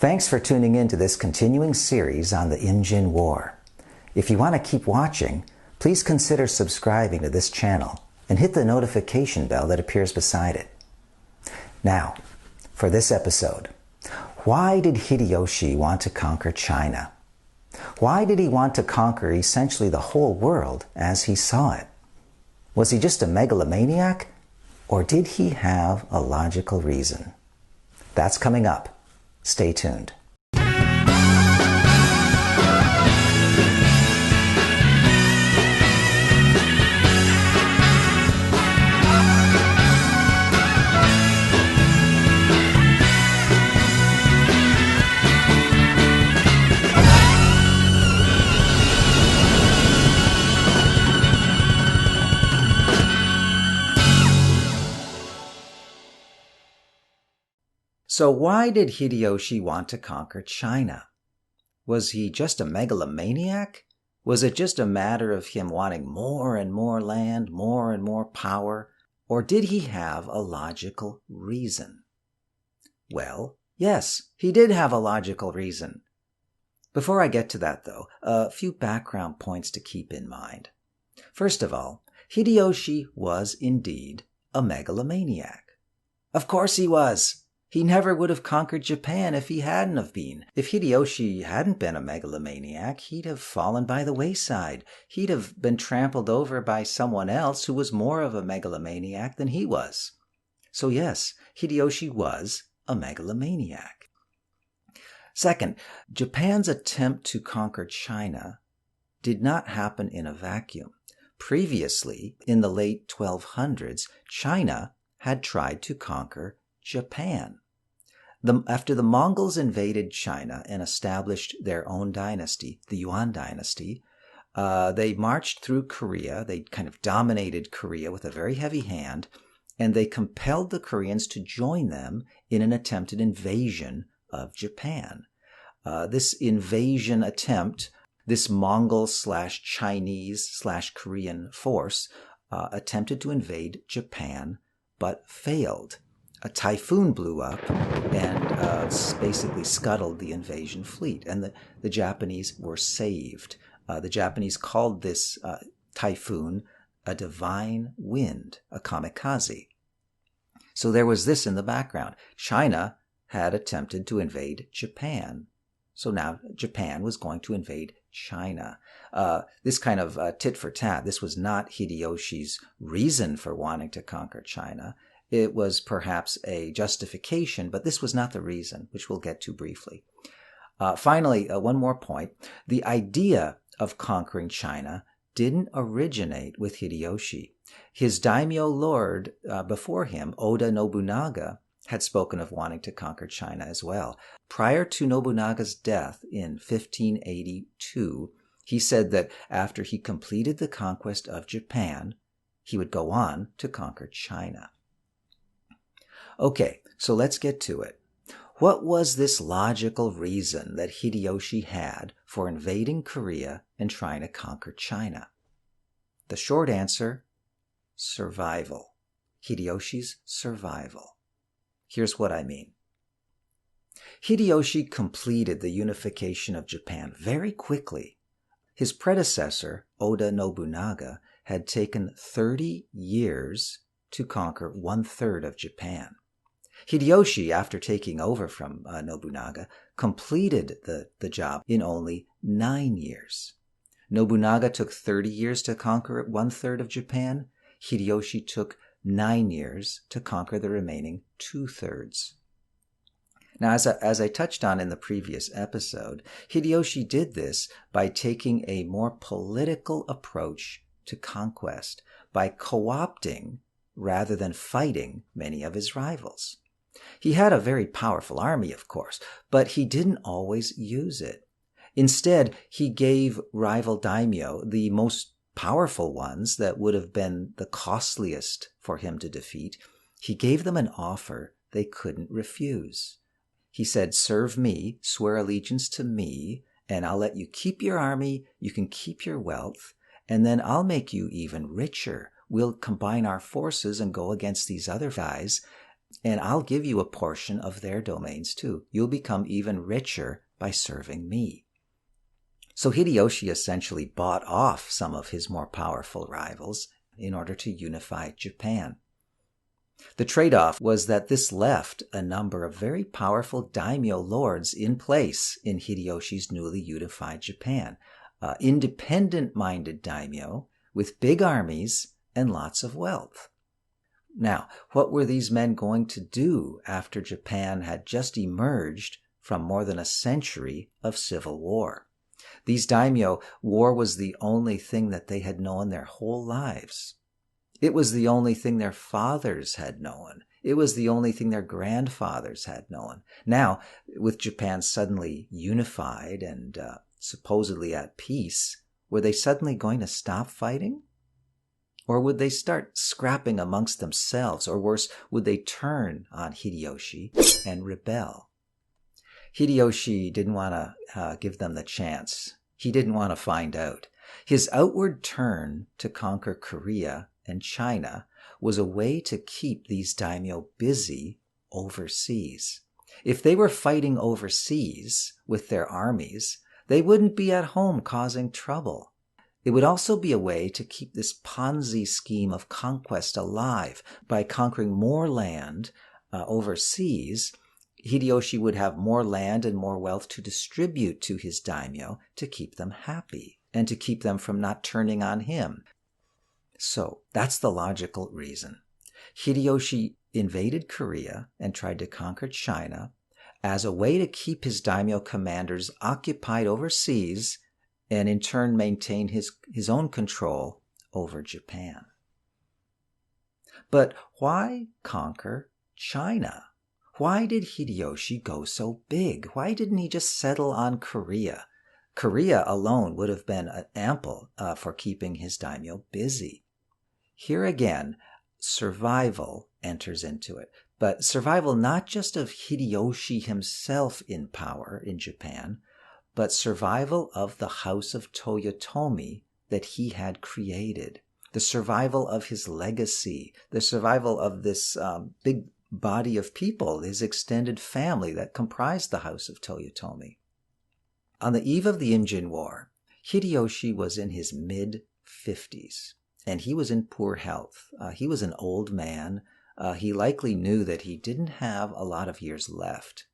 Thanks for tuning in to this continuing series on the Imjin War. If you want to keep watching, please consider subscribing to this channel and hit the notification bell that appears beside it. Now, for this episode, why did Hideyoshi want to conquer China? Why did he want to conquer essentially the whole world as he saw it? Was he just a megalomaniac, or did he have a logical reason? That's coming up. Stay tuned. So why did Hideyoshi want to conquer China? Was he just a megalomaniac? Was it just a matter of him wanting more and more land, more and more power? Or did he have a logical reason? Well, yes, he did have a logical reason. Before I get to that, though, a few background points to keep in mind. First of all, Hideyoshi was indeed a megalomaniac. Of course he was. He never would have conquered Japan if he hadn't have been. If Hideyoshi hadn't been a megalomaniac, he'd have fallen by the wayside. He'd have been trampled over by someone else who was more of a megalomaniac than he was. So yes, Hideyoshi was a megalomaniac. Second, Japan's attempt to conquer China did not happen in a vacuum. Previously, in the late 1200s, China had tried to conquer Japan. After the Mongols invaded China and established their own dynasty, the Yuan Dynasty, they marched through Korea. They kind of dominated Korea with a very heavy hand, and they compelled the Koreans to join them in an attempted invasion of Japan. This invasion attempt, this Mongol/Chinese/Korean force, attempted to invade Japan, but failed. A typhoon blew up and basically scuttled the invasion fleet, and the Japanese were saved. The Japanese called this typhoon a divine wind, a kamikaze. So there was this in the background. China had attempted to invade Japan. So now Japan was going to invade China. This kind of tit for tat, this was not Hideyoshi's reason for wanting to conquer China. It was perhaps a justification, but this was not the reason, which we'll get to briefly. Finally, one more point. The idea of conquering China didn't originate with Hideyoshi. His daimyo lord before him, Oda Nobunaga, had spoken of wanting to conquer China as well. Prior to Nobunaga's death in 1582, he said that after he completed the conquest of Japan, he would go on to conquer China. Okay, so let's get to it. What was this logical reason that Hideyoshi had for invading Korea and trying to conquer China? The short answer, survival. Hideyoshi's survival. Here's what I mean. Hideyoshi completed the unification of Japan very quickly. His predecessor, Oda Nobunaga, had taken 30 years to conquer 1/3 of Japan. Hideyoshi, after taking over from Nobunaga, completed the job in only 9 years. Nobunaga took 30 years to conquer 1/3 of Japan. Hideyoshi took 9 years to conquer the remaining 2/3. Now, as I touched on in the previous episode, Hideyoshi did this by taking a more political approach to conquest, by co-opting rather than fighting many of his rivals. He had a very powerful army, of course, but he didn't always use it. Instead, he gave rival daimyo, the most powerful ones that would have been the costliest for him to defeat, he gave them an offer they couldn't refuse. He said, serve me, swear allegiance to me, and I'll let you keep your army, you can keep your wealth, and then I'll make you even richer. We'll combine our forces and go against these other guys, And I'll give you a portion of their domains too. You'll become even richer by serving me. So Hideyoshi essentially bought off some of his more powerful rivals in order to unify Japan. The trade-off was that this left a number of very powerful daimyo lords in place in Hideyoshi's newly unified Japan. Independent-minded daimyo with big armies and lots of wealth. Now, what were these men going to do after Japan had just emerged from more than a century of civil war? These daimyo, war was the only thing that they had known their whole lives. It was the only thing their fathers had known. It was the only thing their grandfathers had known. Now, with Japan suddenly unified and supposedly at peace, were they suddenly going to stop fighting? Or would they start scrapping amongst themselves? Or worse, would they turn on Hideyoshi and rebel? Hideyoshi didn't want to give them the chance. He didn't want to find out. His outward turn to conquer Korea and China was a way to keep these daimyo busy overseas. If they were fighting overseas with their armies, they wouldn't be at home causing trouble. It would also be a way to keep this Ponzi scheme of conquest alive. By conquering more land overseas, Hideyoshi would have more land and more wealth to distribute to his daimyo to keep them happy and to keep them from not turning on him. So that's the logical reason. Hideyoshi invaded Korea and tried to conquer China as a way to keep his daimyo commanders occupied overseas and in turn maintain his own control over Japan. But why conquer China? Why did Hideyoshi go so big? Why didn't he just settle on Korea? Korea alone would have been ample for keeping his daimyo busy. Here again, survival enters into it. But survival not just of Hideyoshi himself in power in Japan, but survival of the house of Toyotomi that he had created. The survival of his legacy, the survival of this big body of people, his extended family that comprised the house of Toyotomi. On the eve of the Imjin War, Hideyoshi was in his mid-50s, and he was in poor health. He was an old man. He likely knew that he didn't have a lot of years left.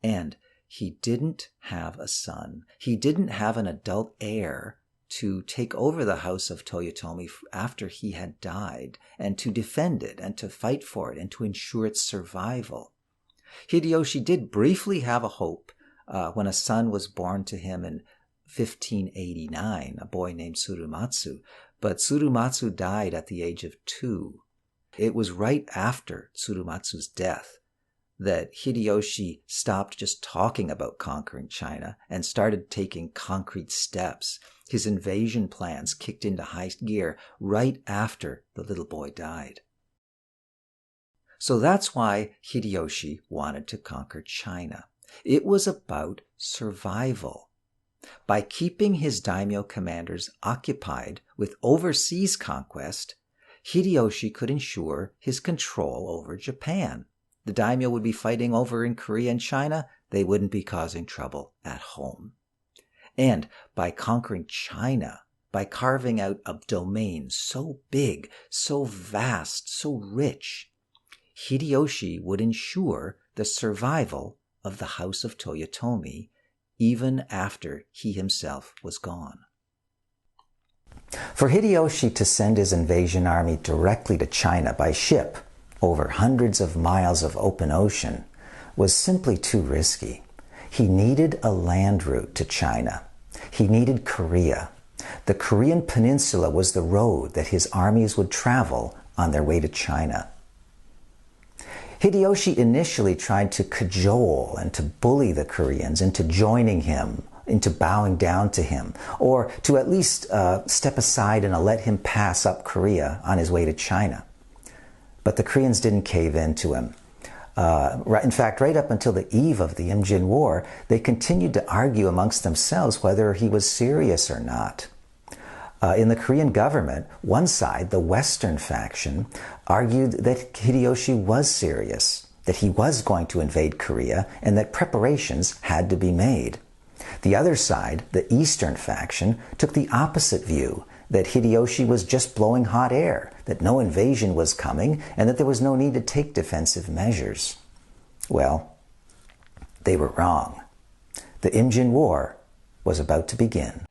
And he didn't have a son. He didn't have an adult heir to take over the house of Toyotomi after he had died, and to defend it, and to fight for it, and to ensure its survival. Hideyoshi did briefly have a hope when a son was born to him in 1589, a boy named Tsurumatsu. But Tsurumatsu died at the age of 2. It was right after Tsurumatsu's death that Hideyoshi stopped just talking about conquering China and started taking concrete steps. His invasion plans kicked into high gear right after the little boy died. So that's why Hideyoshi wanted to conquer China. It was about survival. By keeping his daimyo commanders occupied with overseas conquest, Hideyoshi could ensure his control over Japan. The daimyo would be fighting over in Korea and China. They wouldn't be causing trouble at home. And by conquering China, by carving out a domain so big, so vast, so rich, Hideyoshi would ensure the survival of the house of Toyotomi even after he himself was gone. For Hideyoshi to send his invasion army directly to China by ship over hundreds of miles of open ocean was simply too risky. He needed a land route to China. He needed Korea. The Korean peninsula was the road that his armies would travel on their way to China. Hideyoshi initially tried to cajole and to bully the Koreans into joining him, into bowing down to him, or to at least step aside and let him pass up Korea on his way to China. But the Koreans didn't cave in to him. In fact, right up until the eve of the Imjin War, they continued to argue amongst themselves whether he was serious or not. In the Korean government, one side, the Western faction, argued that Hideyoshi was serious, that he was going to invade Korea, and that preparations had to be made. The other side, the Eastern faction, took the opposite view, that Hideyoshi was just blowing hot air, that no invasion was coming, and that there was no need to take defensive measures. Well, they were wrong. The Imjin War was about to begin.